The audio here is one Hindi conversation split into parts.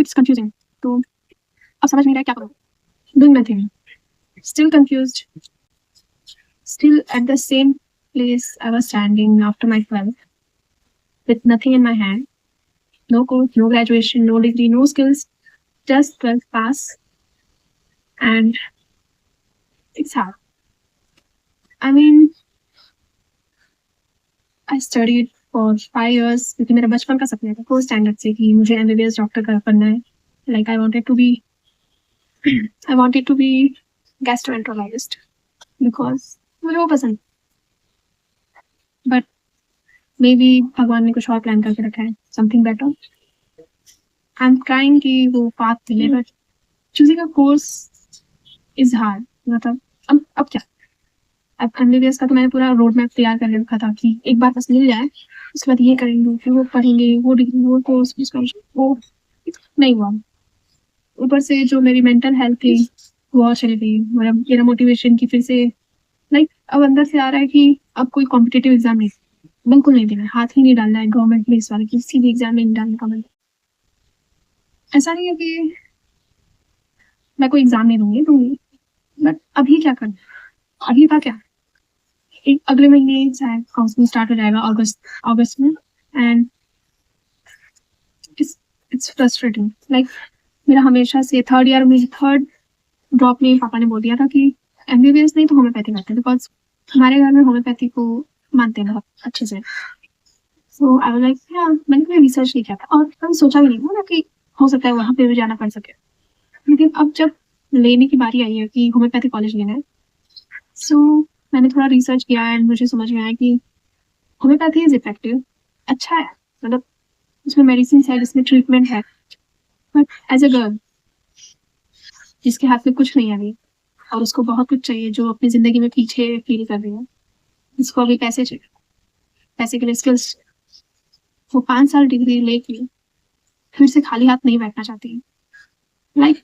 It's confusing. तो अब समझ नहीं रहा है क्या करूँ। Doing nothing, still confused, still at the same place I was standing after my 12th, with nothing in my hand, no course, no graduation, no degree, no skills, just 12th pass, and it's hard. I mean, I studied for 5 years क्योंकि मेरा बचपन का सपना था 4th स्टैंडर्ड से कि मुझे MBBS डॉक्टर बनना है। Like I wanted to be gastroenterologist because मुझे वो पसंद। But maybe भगवान ने कुछ और प्लान करके रखा है, something better. I'm trying कि वो पाथ मिले, but choosing a course is hard. मतलब अब क्या, अब MBBS का तो मैंने पूरा रोड मैप तैयार कर रखा था कि एक बार बस मिल जाए, उसके बाद ये करेंगे, फिर वो पढ़ेंगे, वो डिग्री, वो कोर्स, वो नहीं हुआ। ऊपर से जो मेरी मेंटल हेल्थ थी वो और चली गई। मेरा मोटिवेशन की फिर से लाइक अब अंदर से आ रहा है कि अब कोई कॉम्पिटिटिव एग्जाम नहीं, बिल्कुल नहीं देना, हाथ ही नहीं डालना है गवर्नमेंट में, इस वाले किसी भी एग्जाम में नहीं डालना गवर्नमेंट। ऐसा नहीं है कि मैं कोई एग्जाम नहीं दूंगी, बट अभी क्या करना, अभी का क्या, अगले महीने शायद काउंसलिंग स्टार्ट हो जाएगा अगस्त में, एंड इट्स फ्रस्ट्रेटिंग। लाइक मेरा हमेशा से थर्ड ईयर में थर्ड ड्रॉप में पापा ने बोल दिया था कि MBBS नहीं तो होम्योपैथी करते, बिकॉज हमारे घर में होम्योपैथी को मानते हैं बहुत अच्छे से। सो आई वाज लाइक मैंने कोई रिसर्च नहीं किया था और कभी सोचा भी नहीं था कि हो सकता है वहाँ पे भी जाना पड़ सके। लेकिन अब जब लेने की बारी आई है कि होम्योपैथी कॉलेज लेना है, सो मैंने थोड़ा रिसर्च किया एंड मुझे समझ में आया कि होम्योपैथी इज इफेक्टिव, अच्छा है, मतलब उसमें मेडिसिन है, इसमें ट्रीटमेंट है, बट एज अ गर्ल जिसके हाथ में कुछ नहीं है अभी और उसको बहुत कुछ चाहिए, जो अपनी जिंदगी में पीछे फील कर रही है, जिसको अभी पैसे चाहिए, पैसे के लिए स्किल्स, वो 5 साल डिग्री लेके फिर से खाली हाथ नहीं बैठना चाहती। Like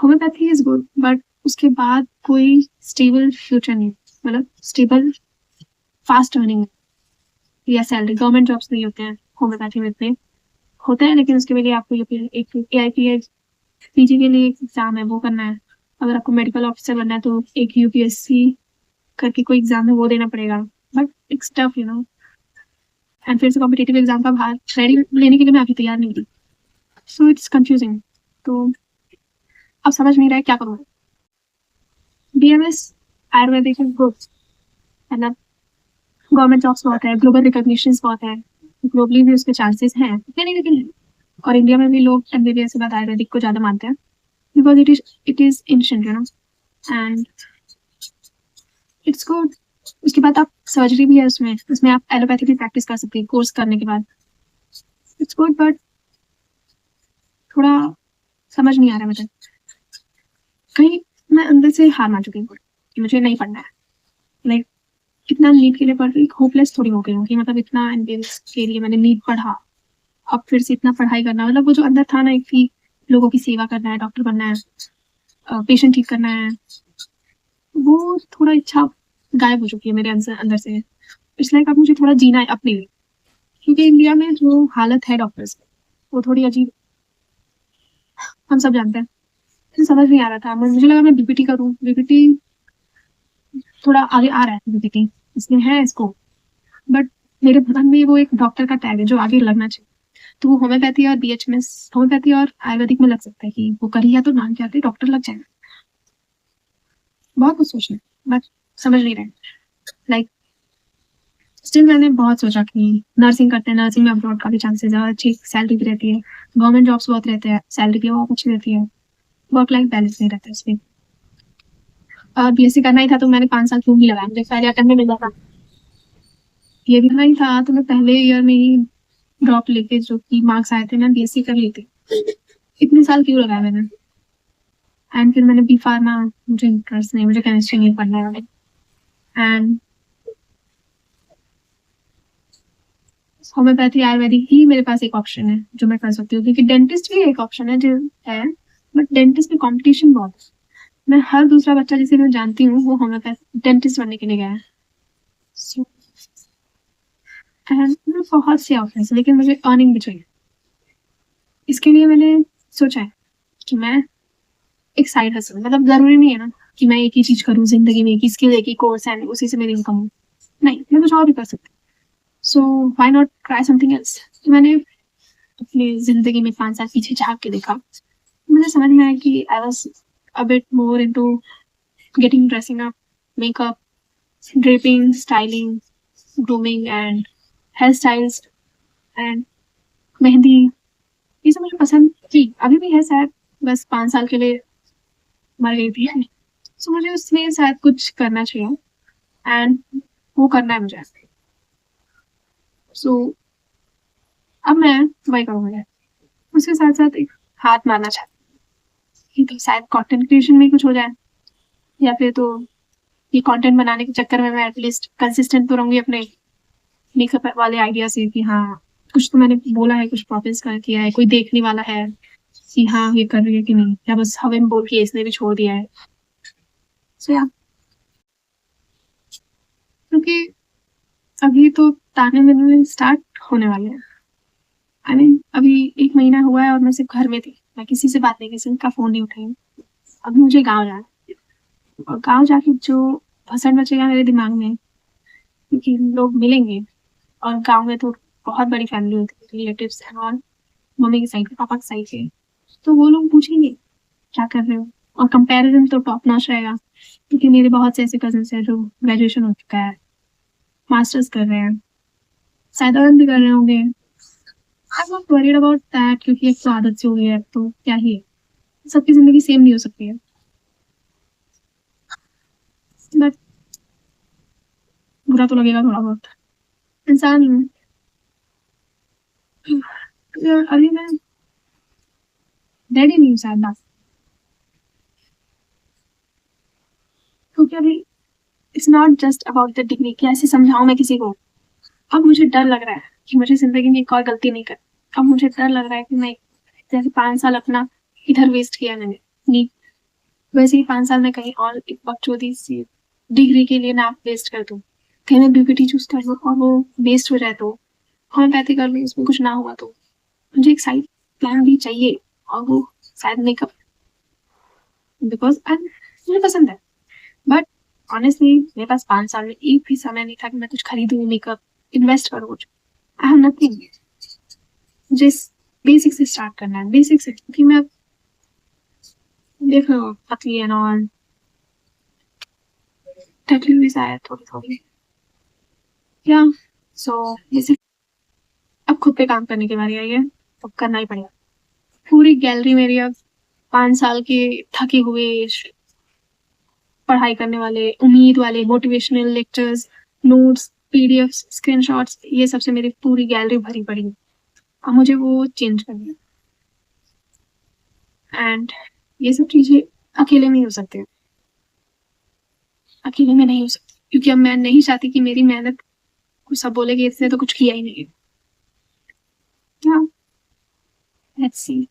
homeopathy is good, but उसके बाद कोई स्टेबल फ्यूचर नहीं, मतलब स्टेबल फास्ट अर्निंग या सैलरी, गवर्नमेंट जॉब्स नहीं होते हैं होम्योपैथी में, इतने होते हैं लेकिन उसके लिए आपको एक AIPS PG के लिए एक एग्जाम है वो करना है। अगर आपको मेडिकल ऑफिसर बनना है तो एक UPSC करके कोई एग्जाम है वो देना पड़ेगा, but it's tough you know. And फिर से कॉम्पिटिटिव एग्जाम का भार रेडी लेने के लिए मैं अभी तैयार नहीं थी, सो इट्स कंफ्यूजिंग। तो अब समझ नहीं रहा है क्या करूँ। BMS आयुर्वेदिक ग्रुप, मतलब गवर्नमेंट जॉब्स बहुत है, ग्लोबल रिकॉग्निशंस बहुत है, ग्लोबली भी उसके चांसेस हैं, इतने नहीं लेकिन है। और इंडिया में भी लोग MBBS के बाद आयुर्वेदिक को ज्यादा मानते हैं because it is ancient you know, and it's good. उसके बाद आप सर्जरी भी है उसमें आप एलोपैथी भी प्रैक्टिस कर सकते हैं कोर्स करने के बाद, इट्स गुड, बट थोड़ा समझ नहीं आ रहा मुझे, कहीं मैं अंदर से हार मान चुकी हूँ कि मुझे नहीं पढ़ना है। लाइक इतना नीट के लिए पढ़ रही, होपलेस थोड़ी हो गई हूँ कि मतलब इतना MBBS के लिए मैंने नीट पढ़ा, अब फिर से इतना पढ़ाई करना, मतलब वो जो अंदर था ना एक कि लोगों की सेवा करना है, डॉक्टर बनना है, पेशेंट ठीक करना है, वो थोड़ा इच्छा गायब हो चुकी है मेरे अंदर से। इसलिए अब मुझे थोड़ा जीना है अपने लिए, क्योंकि इंडिया में जो हालत है डॉक्टर्स की वो थोड़ी अजीब, हम सब जानते हैं। मुझे समझ नहीं आ रहा था, मुझे लगा मैं BPT करूँ, BPT थोड़ा आगे आ रहा है, BPT इसमें है इसको, बट मेरे मन में वो एक डॉक्टर का टैग है जो आगे लगना चाहिए। तो वो होम्योपैथी और BHMS, होम्योपैथी और आयुर्वेदिक में लग सकता है कि वो कर लिया तो नाम क्या डॉक्टर लग जाएगा। बहुत कुछ सोचना बट समझ नहीं रहे। लाइक स्टिल मैंने बहुत सोचा कि नर्सिंग करते हैं, नर्सिंग में अब्रॉड का भी चांसेस है, अच्छी सैलरी भी रहती है, गवर्नमेंट जॉब्स बहुत रहते हैं, सैलरी भी बहुत अच्छी रहती है, वर्क लाइफ बैलेंस नहीं रहता इसमें। और BSc करना ही था तो मैंने 5 साल क्यों ही लगाया, मुझे पहले अटेम्प्ट में मिला था। ये भी नहीं था तो मैं पहले ईयर में ही ड्रॉप लेके जो कि मार्क्स आए थे मैं BSc कर ली थी, इतने साल क्यों लगाया मैंने। एंड फिर मैंने B फार्मा, मुझे इंटरेस्ट नहीं, मुझे केमिस्ट्री नहीं पढ़ना है। एंड होम्योपैथी आयुर्वेदिक ही मेरे पास एक ऑप्शन है जो मैं कर सकती हूँ, क्योंकि डेंटिस्ट भी एक ऑप्शन है जो है, बट डेंटिस्ट में कंपटीशन बहुत है। मैं हर दूसरा बच्चा जिसे मैं जानती हूँ वो होम्योपैथी डेंटिस्ट बनने के लिए गया है। So, बहुत से ऑप्शन है लेकिन मुझे अर्निंग भी चाहिए। इसके लिए मैंने सोचा है कि मैं एक साइड हसल, मतलब ज़रूरी नहीं है ना कि मैं एक ही चीज़ करूँ ज़िंदगी में, एक ही स्किल, एक ही कोर्स एंड उसी से मेरी इनकम हो। नहीं, मैं कुछ और भी कर सकती हूँ। So why not try something else? तो मैंने अपनी ज़िंदगी में 5 साल पीछे झाँक के देखा। मुझे समझ में आया कि I was a bit more into getting dressing up, makeup, draping, styling, grooming and hair styles and mehndi, ये सब मुझे पसंद थी, अभी भी है शायद, बस 5 साल के लिए मर गई थी। सो मुझे उसमें शायद कुछ करना चाहिए एंड वो करना है मुझे। सो अब मैं वही करूँगी। उसके साथ-साथ एक हाथ मारना चाहती हूँ कि तो शायद कंटेंट क्रिएशन में कुछ हो जाए, या फिर तो ये कंटेंट बनाने के चक्कर में मैं एटलीस्ट कंसिस्टेंट तो रहूँगी अपने मेकअप वाले आइडिया से कि हाँ, कुछ तो मैंने बोला है, कुछ प्रॉमिस कर किया है, कोई देखने वाला है कि हाँ, ये कर रही है कि नहीं, या बस हवा में बोल के इसने भी छोड़ दिया है। सो या क्योंकि अभी तो ताने-बाने स्टार्ट होने वाले हैं। आई मीन अभी 1 महीना हुआ है और मैं सिर्फ़ घर में थी। मैं किसी से बात नहीं की, किसी का फ़ोन नहीं उठाई। अभी मुझे गाँव जाना है और गाँव जाके जो भसड़ मचेगा मेरे दिमाग में, क्योंकि लोग मिलेंगे और गाँव में तो बहुत बड़ी फैमिली होती है, रिलेटिव्स एंड ऑल, मम्मी की साइड के, पापा की साइड के। तो वो लोग पूछेंगे, "क्या कर रहे हो?" और कंपैरिज़न तो टॉप नॉच रहेगा, क्योंकि मेरे बहुत से ऐसे कज़िन्स हैं जो ग्रेजुएशन हो चुका है, मास्टर्स कर रहे हैं, शायद अर्न भी कर रहे होंगे। I am not worried about that, क्योंकि एक तो आदत सी हो गई है, अब तो क्या ही है, सबकी ज़िंदगी सेम नहीं हो सकती है। बट बुरा तो लगेगा थोड़ा बहुत। इंसान ही हूँ। यार अभी मैं रेडी नहीं हूँ शायद बस, क्योंकि अभी it's not just about the degree, कैसे समझाऊँ मैं किसी को। अब मुझे डर लग रहा है कि मुझे ज़िंदगी में एक और गलती नहीं करनी। अब मुझे डर लग रहा है कि मैं जैसे 5 साल अपना इधर वेस्ट किया मैंने, नी वैसे ही 5 साल मैं कहीं और एक बकचोदी सी डिग्री के लिए ना वेस्ट कर दूँ। कहीं मैं बीपीटी चूज़ कर लूँ और वो वेस्ट हो जाए तो, होम्योपैथी कर लूँ उसमें कुछ ना हुआ तो। मुझे एक साइड प्लान भी चाहिए और वो शायद मेकअप, बिकॉज़ मुझे पसंद है। बट ऑनेस्टली मेरे पास 5 साल में एक भी समय नहीं था कि मैं कुछ खरीदूँ, मेकअप, इन्वेस्ट करूँ कुछ। I have nothing. मुझे बेसिक से स्टार्ट करना है, बेसिक से, क्योंकि मैं देख रहे हो पतली एंड ऑल, टकली हुई शायद थोड़ी-थोड़ी। या सो बेसिक अब खुद पे काम करने की बारी आई है, तो करना ही पड़ेगा। पूरी गैलरी मेरी अब 5 साल के थके हुए पढ़ाई करने वाले, उम्मीद वाले, motivational lectures, notes, PDFs, screenshots, ये सब से मेरी पूरी गैलरी भरी पड़ी है। अब मुझे वो चेंज करनी है एंड ये सब चीज़ें अकेले में ही हो सकती हैं। अकेले में नहीं हो सकती, क्योंकि अब मैं नहीं चाहती कि मेरी मेहनत को सब बोले कि इसने तो कुछ किया ही नहीं है। या लेट्स सी।